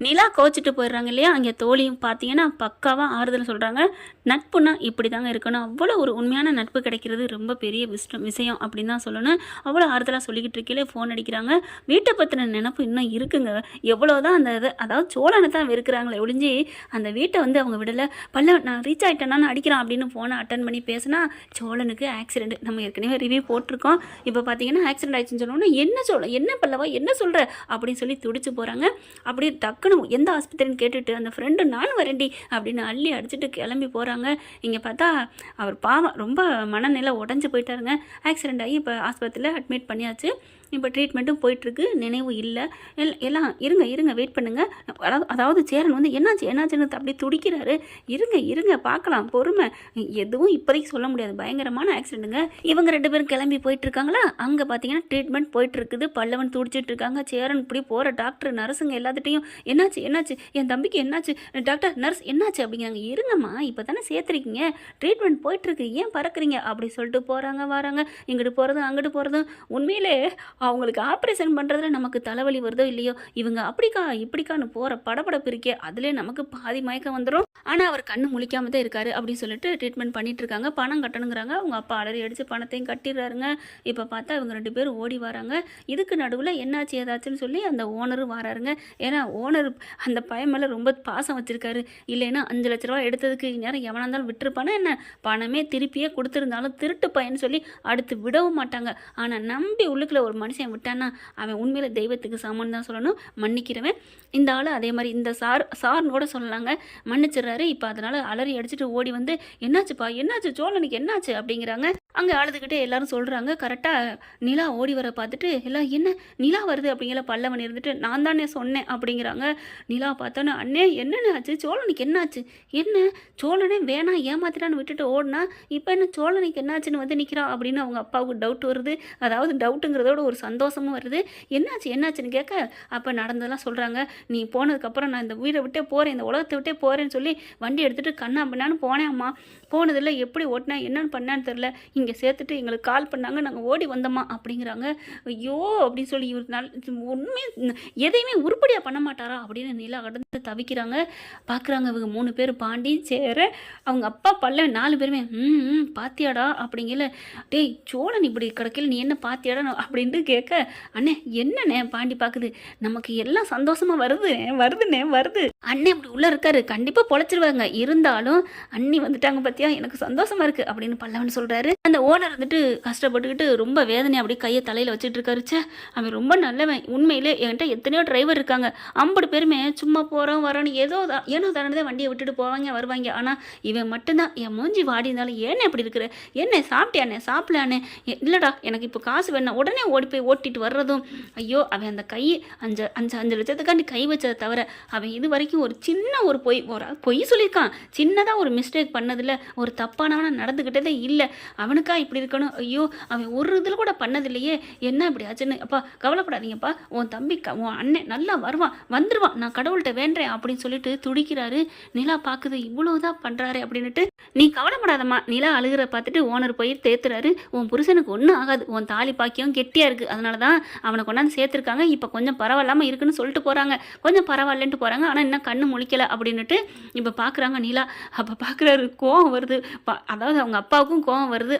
நிலா கோச்சிட்டு போயிடுறாங்க இல்லையா, அங்கே தோழியும் பார்த்தீங்கன்னா பக்காவாக ஆறுதல் சொல்கிறாங்க. நட்புனா இப்படி தாங்க இருக்கணும், அவ்வளோ ஒரு உண்மையான நட்பு கிடைக்கிறது ரொம்ப பெரிய விஷயம் அப்படின்னு தான் சொல்லணும். அவ்வளோ ஆறுதலாக சொல்லிக்கிட்டு இருக்கீங்களே ஃபோன் அடிக்கிறாங்க. வீட்டை பற்றின நினப்பு இன்னும் இருக்குங்க. எவ்வளோதான் அந்த இது, அதாவது சோழனை தான் வெறுக்கிறாங்களே ஒழிஞ்சு அந்த வீட்டை வந்து அவங்க விடலை. நான் ரீச் ஆகிட்டேனான்னு அடிக்கிறான் அப்படின்னு ஃபோனை அட்டன் பண்ணி பேசினா சோழனுக்கு ஆக்சிடென்ட். நம்ம ஏற்கனவே ரிவ்யூ போட்டிருக்கோம். இப்போ பார்த்தீங்கன்னா ஆக்சிடென்ட் ஆயிடுச்சுன்னு சொன்னோன்னா என்ன பல்லவா என்ன சொல்கிற அப்படின்னு சொல்லி துடிச்சு போகிறாங்க. அப்படியே டக்குன்னு எந்த ஆஸ்பத்திரின்னு கேட்டுட்டு அந்த ஃப்ரெண்டு நான் வரேன்டி அப்படின்னு அள்ளி அடிச்சுட்டு கிளம்பி போகிறாங்க. இங்கே பார்த்தா அவர் பாவம் ரொம்ப மனநிலை உடஞ்சி போயிட்டாருங்க. ஆக்சிடென்ட் ஆகி இப்போ ஆஸ்பத்திரியில் அட்மிட் பண்ணியாச்சு. இப்போ ட்ரீட்மெண்ட்டும் போயிட்டுருக்கு. நினைவு இல்லை. எல்லாம் இருங்க வெயிட் பண்ணுங்கள். அதாவது சேரன் வந்து என்னாச்சுன்னு அப்படியே துடிக்கிறாரு. இருங்க பார்க்கலாம், பொறுமை. எதுவும் இப்போதைக்கு சொல்ல முடியாது, பயங்கரமான ஆக்சிடென்ட்டுங்க. இவங்க 2 பேரும் கிளம்பி போயிட்டுருக்காங்களா, அங்கே பார்த்தீங்கன்னா ட்ரீட்மெண்ட் போயிட்டுருக்குது. பல்லவன் துடிச்சிட்டு இருக்காங்க. சேரன் இப்படி போகிற டாக்டர் நர்ஸுங்க எல்லாத்துட்டையும் என்னாச்சு என் தம்பிக்கு என்னாச்சு டாக்டர் நர்ஸ் என்னாச்சு அப்படிங்கிறாங்க. இருங்கம்மா, இப்போ தானே சேர்த்துருக்கீங்க, ட்ரீட்மெண்ட் போயிட்டுருக்கு, ஏன் பறக்குறீங்க அப்படி சொல்லிட்டு போகிறாங்க வராங்க. இங்கிட்டு போகிறதும் அங்கிட்டு போகிறதும். உண்மையிலே அவங்களுக்கு ஆப்ரேஷன் பண்ணுறதுல நமக்கு தலைவலி வருதோ இல்லையோ, இவங்க அப்படிக்கா இப்படிக்கான்னு போகிற படப்படப்பு இருக்கே, அதிலே நமக்கு பாதி மயக்கம் வந்துடும். ஆனால் அவர் கண்ணு முழிக்காம தான் இருக்காரு அப்படின்னு சொல்லிட்டு ட்ரீட்மெண்ட் பண்ணிட்டு இருக்காங்க. பணம் கட்டணுங்கிறாங்க. அவங்க அப்பா அலறி அடித்து பணத்தையும் கட்டிடுறாருங்க. இப்போ பார்த்தா இவங்க 2 பேரும் ஓடி வராங்க. இதுக்கு நடுவில் என்னாச்சு ஏதாச்சுன்னு சொல்லி அந்த ஓனரும் வராருங்க. ஏன்னா ஓனர் அந்த பையன் மேலே ரொம்ப பாசம் வச்சுருக்காரு. இல்லைன்னா 5 லட்ச ரூபா எடுத்ததுக்கு நேரம் எவனாக இருந்தாலும் விட்டுருப்பானா என்ன, பணமே திருப்பியே கொடுத்துருந்தாலும் திருட்டு பையன் சொல்லி அடுத்து விடவும் மாட்டாங்க. ஆனால் நம்பி உள்ளுக்குள்ள ஒரு மனுஷன் விட்டானா அவன் உண்மையில தெய்வத்துக்கு சமன் தான் சொல்லணும், மன்னிக்கிறவன். இந்த ஆள் அதே மாதிரி இந்த சார்னு கூட சொல்லலாங்க, மன்னிச்சிடுறாரு. இப்போ அதனால் அலறி அடிச்சுட்டு ஓடி வந்து என்னாச்சு சோழனுக்கு என்னாச்சு அப்படிங்கிறாங்க. அங்கே அழுதுகிட்டே எல்லாரும் சொல்கிறாங்க. கரெக்டாக நிலா ஓடி வர பார்த்துட்டு எல்லாம் என்ன நிலா வருது அப்படிங்கிற பல்லவன் இருந்துட்டு நான் தானே சொன்னேன் அப்படிங்கிறாங்க. நிலா பார்த்தோன்னே அண்ணே என்னென்ன ஆச்சு, சோழனுக்கு என்னாச்சு, என்ன சோழனே வேணாம் ஏமாத்திட்டான்னு விட்டுட்டு ஓடினா இப்போ என்ன சோழனுக்கு என்னாச்சுன்னு வந்து நிற்கிறான் அப்படின்னு அவங்க அப்பாவுக்கு டவுட் வருது. அதாவது டவுட்டுங்கிறதோட ஒரு சந்தோஷமும் வருது. என்னாச்சுன்னு கேட்க அப்போ நடந்ததெல்லாம் சொல்கிறாங்க. நீ போனதுக்கப்புறம் நான் இந்த வீடை விட்டே போகிறேன், இந்த உலகத்தை விட்டே போகிறேன்னு சொல்லி வண்டி எடுத்துகிட்டு கண்ணா பண்ணான்னு போனேன். அம்மா போனதில்லை, எப்படி ஓட்டினா என்னன்னு பண்ணான்னு தெரில, இங்கே சேர்த்துட்டு எங்களுக்கு கால் பண்ணாங்க, நாங்கள் ஓடி வந்தோம்மா அப்படிங்கிறாங்க. ஐயோ அப்படின்னு சொல்லி இவர் உண்மை எதையுமே உருப்படியாக பண்ண மாட்டாரா அப்படின்னு நிலா கடந்து தவிக்கிறாங்க. பார்க்குறாங்க இவங்க 3 பேர் பாண்டி சேர அவங்க அப்பா பல்ல 4 பேருமே பாத்தியாடா அப்படிங்கல. டேய் சோழன் இப்படி கிடக்கல, நீ என்ன பாத்தியாடா அப்படின்ட்டு கேட்க அண்ணே என்னண்ணே பாண்டி பார்க்குது, நமக்கு எல்லாம் சந்தோஷமாக வருது அண்ணே அப்படி உள்ளே இருக்காரு, கண்டிப்பாக பொழைச்சிருவாங்க, இருந்தாலும் அண்ணி வந்துட்டாங்க பார்த்தியா எனக்கு சந்தோஷமாக இருக்குது அப்படின்னு பல்லவன் சொல்கிறாரு. அந்த ஓனர் வந்துட்டு கஷ்டப்பட்டுக்கிட்டு ரொம்ப வேதனை அப்படி கையை தலையில் வச்சுட்டு இருக்காரு. அவன் ரொம்ப நல்லவன், உண்மையிலே என்கிட்ட எத்தனையோ டிரைவர் இருக்காங்க, 50 பேருமே சும்மா போகிறோம் வரோன்னு ஏனோ தானே வண்டியை விட்டுட்டு போவாங்க வருவாங்க. ஆனால் இவன் மட்டும்தான் என் மூஞ்சி வாடி இருந்தாலும் ஏன்னு எப்படி இருக்கிற, என்ன சாப்பிட்டியானே சாப்பிடலானே, இல்லைடா எனக்கு இப்போ காசு வேணாம் உடனே ஓடி போய் ஓட்டிட்டு வர்றதும். ஐயோ அவன் அந்த கை 5 லட்சத்துக்காண்டி கை வச்சதை தவிர அவன் இது வரைக்கும் ஒரு சின்ன ஒரு பொய் சொல்லியிருக்கான், சின்னதாக ஒரு மிஸ்டேக் பண்ணதில்லை, ஒரு தப்பானவனா நடந்துக்கிட்டதே இல்லை. அவனுக்கா இப்படி இருக்கணும், ஐயோ அவன் ஒரு இதில் கூட பண்ணதில்லையே, என்ன இப்படி ஆச்சுன்னு. அப்பா கவலைப்படாதீங்கப்பா, உன் தம்பி உன் அண்ணன் நல்லா வந்துடுவான், நான் கடவுள்கிட்ட வேண்டேன் அப்படின்னு சொல்லிட்டு துடிக்கிறாரு. நிலா பார்க்குது இவ்வளோதான் பண்ணுறாரு அப்படின்னுட்டு. நீ கவலைப்படாதம்மா, நிலா அழுகிற பார்த்துட்டு ஓனர் போய் தேத்துறாரு. உன் புருஷனுக்கு ஒன்றும் ஆகாது, உன் தாலி பாக்கியம் கெட்டியாக இருக்குது, அதனால தான் அவனை கொண்டாந்து சேர்த்துருக்காங்க, இப்போ கொஞ்சம் பரவாயில்லாமல் இருக்குன்னு சொல்லிட்டு போகிறாங்க, கொஞ்சம் பரவாயில்லன்ட்டு போகிறாங்க, ஆனால் இன்னும் கண்ணு முழிக்கலை அப்படின்னுட்டு. இப்போ பார்க்குறாங்க நிலா. அப்போ பார்க்குறாரு கோவம் வருது. அதாவது அவங்க அப்பாவுக்கும் கோவம் வருது.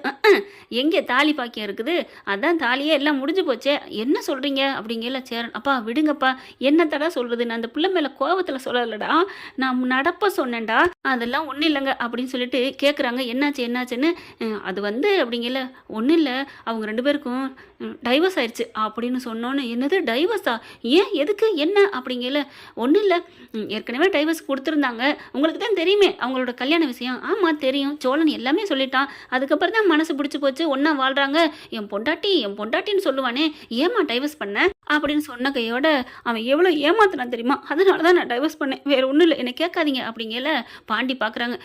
எங்கே தாலி பாக்கியம் இருக்குது, அதான் தாலியே எல்லாம் முடிஞ்சு போச்சே, என்ன சொல்கிறீங்க அப்படிங்கல. சேரன் அப்பா விடுங்கப்பா, என்னத்தடா சொல்கிறது, நான் அந்த பிள்ளை மேலே கோவத்தில் சொல்லலடா, நான் நடப்ப சொன்னேன்டா, அதெல்லாம் ஒன்றும் இல்லைங்க அப்படின்னு சொல்லிட்டு கேட்குறாங்க. என்னாச்சுன்னு. அது வந்து அப்படிங்கல ஒன்றும் இல்லை, அவங்க 2 பேருக்கும் டைவர்ஸ் ஆயிடுச்சு அப்படின்னு சொன்னோன்னு. என்னது டைவர்ஸா, ஏன் எதுக்கு என்ன அப்படிங்கல. ஒன்றும் இல்லை, ஏற்கனவே டைவர்ஸ் கொடுத்துருந்தாங்க, உங்களுக்கு தான் தெரியுமே அவங்களோட கல்யாண விஷயம். ஆமாம் தெரியும், சோழன் எல்லாமே சொல்லிட்டான், அதுக்கப்புறம் தான் மனசு பிடிச்சி போச்சு, ஒன்றா வாழ்கிறாங்க, என் பொண்டாட்டின்னு சொல்லுவானே, ஏமா டைவர்ஸ் பண்ண அப்படின்னு சொன்ன கையோட அவன் எவ்வளோ ஏமாத்தினான் தெரியுமா, அதனால தான் நான் டைவர்ஸ் பண்ணேன், வேறு ஒன்றும் இல்லை, என்னை கேட்காதீங்க அப்படிங்கல. பாண்டி பார்க்குறாங்க.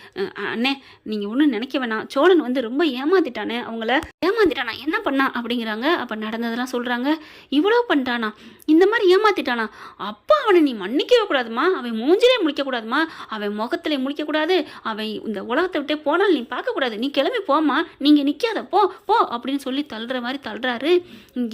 அண்ணே நீங்கள் ஒன்றும் நினைக்க வேணாம், சோழன் வந்து ரொம்ப ஏமாத்திட்டானே, அவங்கள ஏமாத்திட்டானா, என்ன பண்ணா அப்படிங்கிறாங்க. அப்போ நடந்ததெல்லாம் சொல்கிறாங்க. இவ்வளோ பண்ணிட்டானா, இந்த மாதிரி ஏமாத்திட்டானா, அப்பா அவனை நீ மன்னிக்கவே கூடாதுமா, அவன் மூஞ்சிலே முழிக்கக்கூடாதுமா, அவன் முகத்திலே முழிக்கக்கூடாது, அவன் இந்த உலகத்தை விட்டே போனால் நீ பார்க்கக்கூடாது, நீ கிளம்பி போமா, நீங்கள் நிற்காத போ அப்படின்னு சொல்லி தள்ளுற மாதிரி தள்ளுறாரு.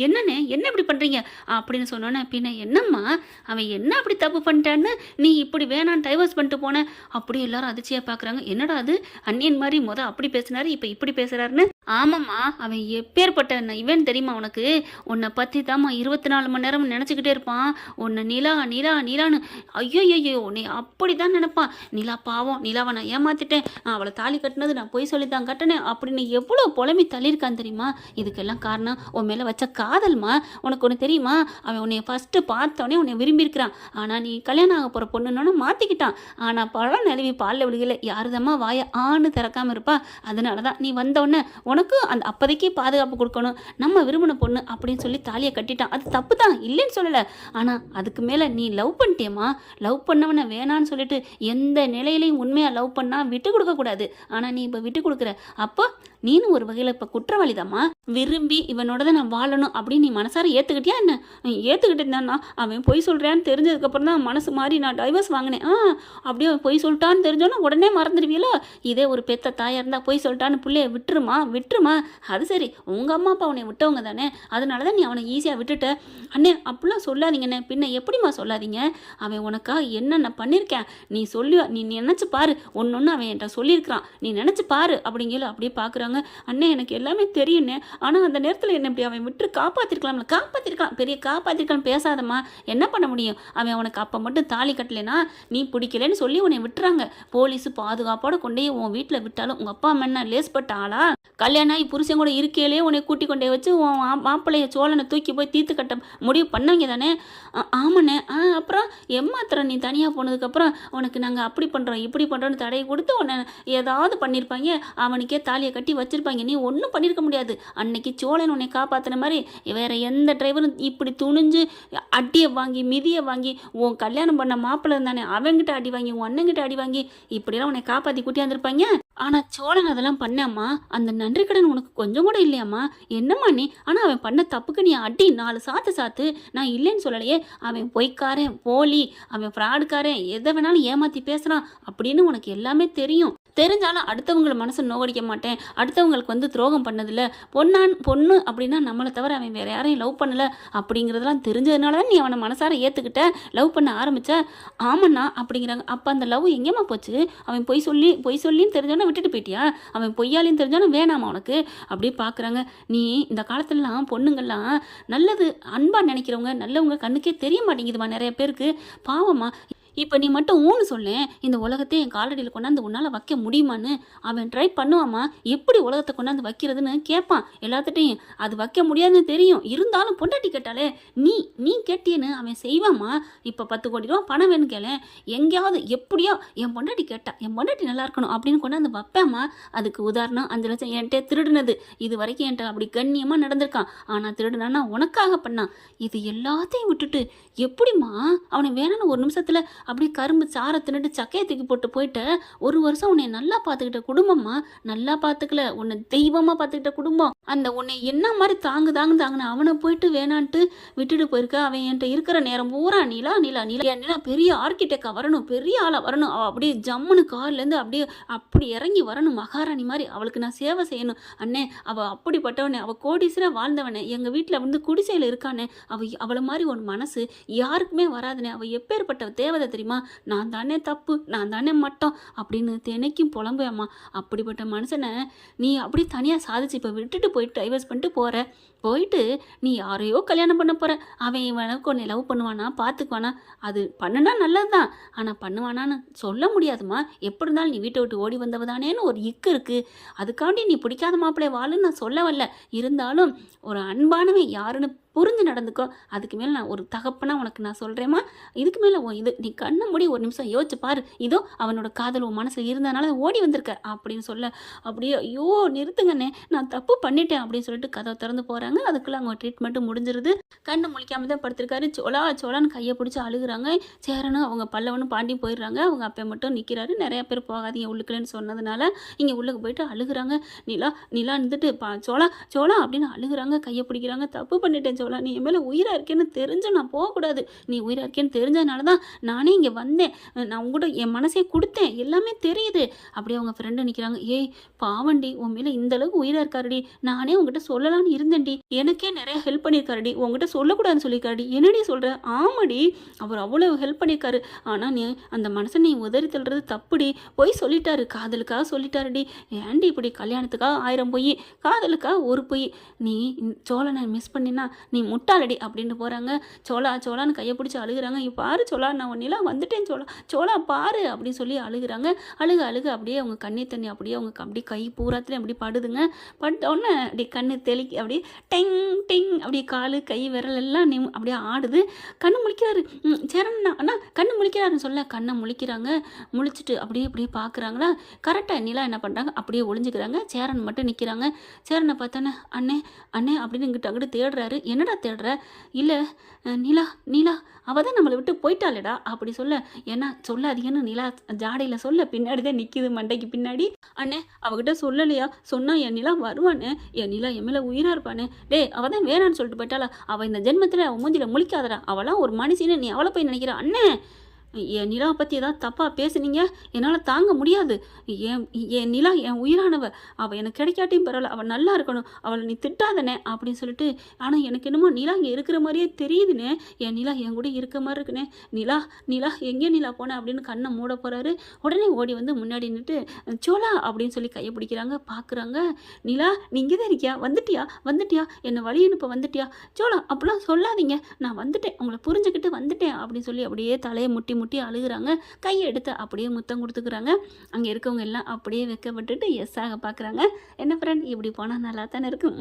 என்ன இப்படி பண்ணுறீங்க அப்படின்னு சொன்னோன்னே, பின்ன என்னம்மா அவன் என்ன அப்படி தப்பு பண்ணிட்டான்னு நீ இப்படி வேணான்னு டைவர்ஸ் பண்ணிட்டு போன? அப்படி எல்லாரும் அதிர்ச்சியாக பார்க்குறாங்க. என்னடா அது அந்நியன் மாதிரி இப்படி பேசினாரு, இப்போ இப்படி பேசுகிறாருன்னு. ஆமாம்மா, அவன் எப்பேற்பட்ட இவன் தெரியுமா உனக்கு? உன்னை பற்றி தாம்மா 24 மணி நேரம் நினச்சிக்கிட்டே இருப்பான். உன்னை நிலா நிலா நிலான்னு. ஐயோ ஐயோ, உன்னை அப்படி தான் நினைப்பான். நிலா பாவம், நிலாவை நான் ஏமாத்திட்டேன், அவளை தாலி கட்டினது நான் பொய் சொல்லி தான் கட்டினேன் அப்படின்னு எவ்வளோ புலம்பி தள்ளியிருக்கான் தெரியுமா? இதுக்கெல்லாம் காரணம் உன் மேலே வச்ச காதல்மா. உனக்கு ஒன்று தெரியுமா? அவன் உன்னை ஃபஸ்ட்டு பார்த்தோன்னே உன்னை விரும்பியிருக்கிறான். ஆனால் நீ கல்யாணம் ஆக போகிற பொண்ணுன்னு மாற்றிக்கிட்டான். ஆனால் பழம் நிலவி பாலில் விழுகலை. யாருதம்மா வாயை ஆணு திறக்காமல் இருப்பா? அதனால தான் நீ வந்தோடனே உனக்கு அந்த அப்போதைக்கு பாதுகாப்பு கொடுக்கணும், நம்ம விரும்பின பொண்ணு அப்படின்னு சொல்லி தாலியை கட்டிட்டான். அது தப்பு தான், இல்லைன்னு சொல்லலை. ஆனால் அதுக்கு மேலே நீ லவ் பண்ணிட்டேம்மா. லவ் பண்ணவனை வேணான்னு சொல்லிட்டு எந்த நிலையிலையும் உண்மையாக லவ் பண்ணால் விட்டு கொடுக்கக்கூடாது. ஆனால் நீ இப்போ விட்டு கொடுக்குற. அப்போ நீனும் ஒரு வகையில் இப்போ குற்றவாளிதாம்மா. விரும்பி இவனோட தான் நான் வாழணும் அப்படின்னு நீ மனசார ஏற்றுக்கிட்டியா என்ன? ஏற்றுக்கிட்டேன்னா அவன் பொய் சொல்கிறான்னு தெரிஞ்சதுக்கப்புறம் தான் மனசு மாறி நான் டைவர்ஸ் வாங்கினேன். அப்படியே பொய் சொல்லிட்டான்னு தெரிஞ்சோன்னா உடனே மறந்துடுவீங்களோ? இதே ஒரு பெத்த தாயாக இருந்தால் பொய் சொல்லிட்டான்னு பிள்ளைய விட்டுருமா. அது சரி, உங்கள் அம்மா அப்பா உன்னை விட்டவங்க தானே, அதனால தான் நீ அவனை ஈஸியாக விட்டுட்ட. அண்ணே அப்படிலாம் சொல்லாதீங்கண்ணே. பின்ன எப்படிம்மா சொல்லாதீங்க? அவன் உனக்கா என்னென்ன பண்ணியிருக்கேன் நீ நீ நினச்சி பாரு. ஒன்று அவன் என்கிட்ட சொல்லியிருக்கிறான், நீ நினச்சி பாரு அப்படிங்கிற அப்படியே பார்க்குறாங்க. அண்ணே எனக்கு எல்லாமே தெரியுண்ணே, ஆனால் அந்த நேரத்தில் என்ன இப்படி அவன் விட்டு காப்பாற்றிருக்கலாம், பெரிய காப்பாற்றிருக்கலாம். பேசாதம்மா, என்ன பண்ண முடியும்? அவன் உனக்கு அப்போ மட்டும் தாலி கட்டலைன்னா நீ பிடிக்கலன்னு சொல்லி உன்னை விட்டுறாங்க. போலீஸு பாதுகாப்போட கொண்டே உன் வீட்டில் விட்டாலும் உங்கள் அப்பா அம்மா என்ன லேஸ்பட்ட ஆளா? கல்யாணம் ஆகி புருஷன் கூட இருக்கையிலே உன்னை கூட்டி கொண்டே வச்சு உன் மாப்பிள்ளைய சோழனை தூக்கி போய் தீர்த்து கட்ட முடிவு பண்ணாங்க தானே? ஆமாண்ணே. அப்புறம் எம்மாத்திரம் நீ தனியாக போனதுக்கப்புறம் உனக்கு நாங்கள் அப்படி பண்ணுறோம் இப்படி பண்ணுறோன்னு தடையை கொடுத்து உன்னை ஏதாவது பண்ணியிருப்பாங்க, அவனுக்கே தாலியை கட்டி வச்சுருப்பாங்க. நீ ஒன்றும் பண்ணியிருக்க முடியாது. அன்னைக்கு சோழன் உன்னை காப்பாற்றின மாதிரி வேறு எந்த டிரைவரும் இப்படி துணிஞ்சு அடியை வாங்கி மிதியை வாங்கி உன் கல்யாணம் பண்ண மாப்பிள்ளை இருந்தானே அவங்கிட்ட அடி வாங்கி உன் அண்ணங்கிட்ட அடி வாங்கி இப்படிலாம் உன்னை காப்பாற்றி கூட்டியாந்துருப்பாங்க. ஆனால் சோழன் அதெல்லாம் பண்ணாம்மா. அந்த நன்றி கடன் உனக்கு கொஞ்சம் கூட இல்லையாம்மா? என்னம்மா நீ? ஆனால் அவன் பண்ண தப்புக்கு நீ அடி 4 சாத்து. நான் இல்லைன்னு சொல்லலையே. அவன் பொய்க்காரன், போலி, அவன் ஃப்ராடுக்காரன், எதை வேணாலும் ஏமாற்றி பேசுகிறான் அப்படின்னு உனக்கு எல்லாமே தெரியும். தெரிஞ்சாலும் அடுத்தவங்களை மனசை நோகடிக்க மாட்டேன், அடுத்தவங்களுக்கு துரோகம் பண்ணதில்ல, பொண்ணு அப்படின்னா நம்மளை தவிர அவன் வேறு யாரையும் லவ் பண்ணலை அப்படிங்கிறதெல்லாம் தெரிஞ்சதுனால தான் நீ அவனை மனசார ஏற்றுக்கிட்ட, லவ் பண்ண ஆரம்பித்த. ஆமண்ணா அப்படிங்கிறாங்க. அப்போ அந்த லவ் எங்கேம்மா போச்சு? அவன் பொய் சொல்லின்னு தெரிஞ்சோன்னா விட்டுட்டு போயிட்டியா? அவன் பொய்யாலின்னு தெரிஞ்சோன்னா வேணாமா உனக்கு? அப்படி பார்க்குறாங்க. நீ இந்த காலத்துலலாம் பொண்ணுங்கள்லாம் நல்லது அன்பாக நினைக்கிறவங்க நல்லவங்க கண்ணுக்கே தெரிய மாட்டேங்குதுமா நிறைய பேருக்கு. பாவம்மா. இப்போ நீ மட்டும் ஊன்னு சொல்லேன், இந்த உலகத்தை என் காலடியில் கொண்டாந்து உன்னால் வைக்க முடியுமான்னு. அவன் ட்ரை பண்ணுவாம்மா. எப்படி உலகத்தை கொண்டாந்து வைக்கிறதுன்னு கேட்பான் எல்லாத்துட்டையும். அது வைக்க முடியாதுன்னு தெரியும், இருந்தாலும் பொண்டாட்டி கேட்டாலே நீ கேட்டியன்னு அவன் செய்வாம்மா. இப்போ 10 கோடி ரூபா பணம் வேணும்னு கேளேன், எங்கேயாவது எப்படியோ என் பொண்டாட்டி கேட்டா, என் பொண்டாட்டி நல்லா இருக்கணும் அப்படின்னு கொண்டாந்து வைப்பேம்மா. அதுக்கு உதாரணம் 5 லட்சம் என்கிட்ட திருடுனது. இது வரைக்கும் என்கிட்ட அப்படி கண்ணியமாக நடந்திருக்கான். ஆனால் திருடுனான்னா உனக்காக பண்ணான். இது எல்லாத்தையும் விட்டுட்டு எப்படிம்மா அவனை வேணும்னு ஒரு நிமிஷத்தில் அப்படி கரும்பு சாரை தின்னுட்டு சக்கையை தூக்கி போட்டு போயிட்ட? 1 வருஷம் உன்னை நல்லா பார்த்துக்கிட்ட குடும்பம்மா, நல்லா பார்த்துக்கல, உன்னை தெய்வமாக பார்த்துக்கிட்ட குடும்பம். அந்த உன்னை என்ன மாதிரி தாங்குன அவனை போயிட்டு வேணான்ட்டு விட்டுட்டு போயிருக்க. அவன் என்கிட்ட இருக்கிற நேரம் பூரா நிலா பெரிய ஆர்கிடெக்டாக வரணும், பெரிய ஆளாக வரணும், அவள் அப்படியே ஜம்முன்னு கார்லேருந்து அப்படி இறங்கி வரணும், மகாராணி மாதிரி. அவளுக்கு நான் சேவை செய்யணும். அண்ணே அவள் அப்படிப்பட்டவனே, அவள் கோடீஸ்வரா வாழ்ந்தவனே, எங்கள் வீட்டில் குடிசையில் இருக்கானே, அவளை மாதிரி ஒரு மனசு யாருக்குமே வராதுனே. அவள் எப்பேற்பட்ட தேவதை தெரியுமா? நான் தானே தப்பு, நான் தானே மட்டம் அப்படின்னு தினைக்கும் புலம்புவேம்மா. அப்படிப்பட்ட மனுஷனை நீ அப்படி தனியாக சாதிச்சு இப்போ விட்டுட்டு போயிட்டு டைவர்ஸ் பண்ணிட்டு போயிட்டு நீ யாரையோ கல்யாணம் பண்ண போகிற. அவன் இவனுக்கு உன்னை லவ் பண்ணுவானா, பார்த்துக்குவானா? அது பண்ணுனா நல்லது தான், ஆனால் பண்ணுவானான்னு சொல்ல முடியாதுமா. எப்படி இருந்தாலும் நீ வீட்டை விட்டு ஓடி வந்தவதானேன்னு ஒரு இக்கு இருக்குது. அதுக்காண்டி நீ பிடிக்காத மாப்பிள்ளை வாழுன்னு நான் சொல்ல வரல. இருந்தாலும் ஒரு அன்பானவன் யாருன்னு புரிஞ்சு நடந்துக்கோ. அதுக்கு மேலே நான் ஒரு தகப்பனா உனக்கு நான் சொல்கிறேம்மா. இதுக்கு மேலே நீ கண்ணை மூடி ஒரு நிமிஷம் யோசிச்சு பாரு. இதோ அவனோட காதல் உன் மனசில் இருந்தனால ஓடி வந்திருக்க அப்படின்னு சொல்ல, அப்படியே ஐயோ நிறுத்துங்கண்ணே, நான் தப்பு பண்ணிட்டேன் அப்படின்னு சொல்லிட்டு கதவை திறந்து போகிறாங்க. அதுக்குள்ளே அவங்க ட்ரீட்மெண்ட்டும் முடிஞ்சிருது. கண்ணு முழிக்காம தான் படுத்திருக்காரு. சோளான்னு கையை பிடிச்சி அழுகுறாங்க. சேரனும் அவங்க பல்லவனும் பாண்டி போயிடுறாங்க. அவங்க அப்போ மட்டும் நிற்கிறாரு. நிறைய பேர் போகாதீங்க உள்ளுக்குலன்னு சொன்னதுனால இங்கே உள்ளுக்கு போயிட்டு அழுகுறாங்க. நிலா இருந்துட்டு சோளா அப்படின்னு அழுகுறாங்க, கையை பிடிக்கிறாங்க. தப்பு பண்ணிட்டேன் சோழா, நீ என் மேலே உயிராக இருக்கேன்னு தெரிஞ்சும் நான் போகக்கூடாது. நீ உயிராக இருக்கேன்னு தெரிஞ்சதுனால தான் நானே இங்கே வந்தேன். நான் உங்கள்கிட்ட என் மனசே கொடுத்தேன், எல்லாமே தெரியுது. அப்படியே அவங்க ஃப்ரெண்டு நிற்கிறாங்க. ஏய் பாவண்டி, உன் மேலே இந்தளவுக்கு உயிராக இருக்காருடி, நானே உங்ககிட்ட சொல்லலான்னு இருந்தேன்டி, எனக்கே நிறைய ஹெல்ப் பண்ணியிருக்காருடி, உங்ககிட்ட சொல்லக்கூடாதுன்னு சொல்லியிருக்காருடி. என்னடி சொல்கிற? ஆமாடி, அவர் அவ்வளோ ஹெல்ப் பண்ணியிருக்காரு. ஆனால் நீ அந்த மனசை நீ உதறி தள்ளுறது தப்புடி. பொய் சொல்லிட்டாரு, காதலுக்காக சொல்லிட்டாருடி. ஏன்டி இப்படி கல்யாணத்துக்காக 1000 பொய், காதலுக்காக ஒரு பொய். நீ சோழனை மிஸ் பண்ணினா நீ முட்டாளடி அப்படின்னு போகிறாங்க. சோழா சோழான்னு கையை பிடிச்சி அழுகுறாங்க. பாரு சோழா, நான் ஒன்னிலாம் வந்துட்டேன் சோழா, சோழா பாரு அப்படின்னு சொல்லி அழுகுறாங்க. அழுக அப்படியே அவங்க கண்ணீர் தண்ணி அப்படியே அவங்க அப்படியே கை பூராத்துலேயும் அப்படி படுதுங்க. பட்டோன்னே அப்படி கண்ணு தெளிக்கி அப்படியே டெங் டிங் அப்படியே காலு கை விரல் எல்லாம் அப்படியே ஆடுது. கண்ணு முழிக்கிறாரு சேரண்ணா, அண்ணா கண்ணு முழிக்கிறாருன்னு சொல்ல கண்ணை முழிக்கிறாங்க. முழிச்சிட்டு அப்படியே அப்படியே பார்க்குறாங்களா, கரெக்டாக நிலா என்ன பண்ணுறாங்க, அப்படியே ஒளிஞ்சுக்கிறாங்க. சேரன் மட்டும் நிற்கிறாங்க. சேரனை பார்த்தோன்னே அண்ணே அண்ணே அப்படின்னு இங்கிட்ட அங்கிட்டு தேடுறாரு. என்னடா தேடுற? இல்லை நிலா நிலா அவள் தான் நம்மளை விட்டு போயிட்டாளேடா அப்படி சொல்ல, ஏன்னா சொல்லாதீங்கன்னு நிலா ஜாடையில் சொல்ல பின்னாடி தான் நிற்கிது மண்டைக்கு பின்னாடி. அண்ணே அவகிட்ட சொல்லலையா? சொன்னால் என் நிலா வருவானே, என் நிலா என் மேலே உயிராக இருப்பானே. டே அவள் தான் வேணான்னு சொல்லிட்டு போயிட்டாளா? அவள் இந்த ஜென்மத்தில் அவன் மூஞ்சியில் முழிக்காதடா, அவளாம் ஒரு மனுஷன்னு நீ அவளை போய் நினைக்கிற. அண்ணே என் நிலாவை பற்றி ஏதாவது தப்பாக பேசுனீங்க, என்னால் தாங்க முடியாது. என் நிலா என் உயிரானவ, அவள் எனக்கு கிடைக்காட்டியும் பரவாயில்ல, அவள் நல்லா இருக்கணும், அவளை நீ திட்டாதனே அப்படின்னு சொல்லிட்டு. ஆனால் எனக்கு என்னமோ நிலா இங்கே இருக்கிற மாதிரியே தெரியுதுண்ணே, என் நிலா என் கூட இருக்க மாதிரி இருக்குண்ணே. நிலா நிலா எங்கே நிலா போனேன் அப்படின்னு கண்ணை மூட போகிறாரு. உடனே ஓடி வந்து முன்னாடி நின்றுட்டு சோலா அப்படின்னு சொல்லி கையை பிடிக்கிறாங்க. பார்க்குறாங்க. நிலா நீ இங்கே தான் இருக்கியா? வந்துட்டியா என்னை வழி அனுப்ப வந்துட்டியா? சோலா அப்படிலாம் சொல்லாதீங்க, நான் வந்துட்டேன், உங்களை புரிஞ்சுக்கிட்டு வந்துட்டேன் அப்படின்னு சொல்லி அப்படியே தலையை முட்டி முட்டி அழுகுறாங்க. கையை எடுத்து அப்படியே முத்தம் கொடுத்துக்கிறாங்க. அங்கே இருக்கவங்க எல்லாம் அப்படியே வைக்கப்பட்டுட்டு எஸ்ஸாக பார்க்குறாங்க. என்ன ஃப்ரெண்ட் இப்படி போனால் நல்லா தானே இருக்கும்.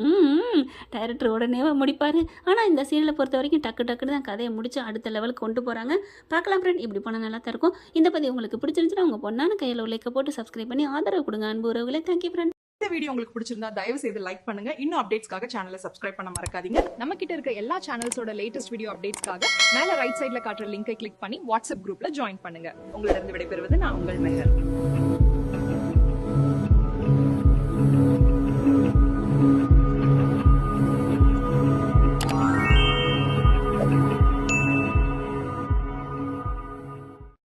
டைரக்டர் உடனே முடிப்பார். ஆனால் இந்த சீரியலை பொறுத்த வரைக்கும் டக்கு டக்குன்னு தான் கதையை முடிச்சு அடுத்த லெவலுக்கு கொண்டு போகிறாங்க. பார்க்கலாம் ஃப்ரெண்ட், இப்படி போனால் நல்லா தான் இருக்கும். இந்த பதிவு உங்களுக்கு பிடிச்சிருந்துச்சுன்னா உங்கள் பொண்ணான கையில் உழைக்க போட்டு சப்ஸ்கிரைப் பண்ணி ஆதரவு கொடுங்க அன்பு உறவுகளே. Thank you friend. இந்த வீடியோ உங்களுக்கு பிடிச்சிருந்தா தயவு செய்து லைக் பண்ணுங்க. இன்னும் அப்டேட்ஸ்க்காக சேனலை சப்ஸ்கிரைப் பண்ண மறக்காதீங்க. நம்ம கிட்ட இருக்க எல்லா சேனல்ஸோட லேட்டஸ்ட் வீடியோ அப்டேட்ஸ்க்காக மேல ரைட் சைடுல காட்டுற லிங்கை கிளிக் பண்ணி வாட்ஸ்அப் குரூப்ல ஜாயின் பண்ணுங்க. உங்களிடம் விடைபெறுவது நான் உங்கள் மெஹர்.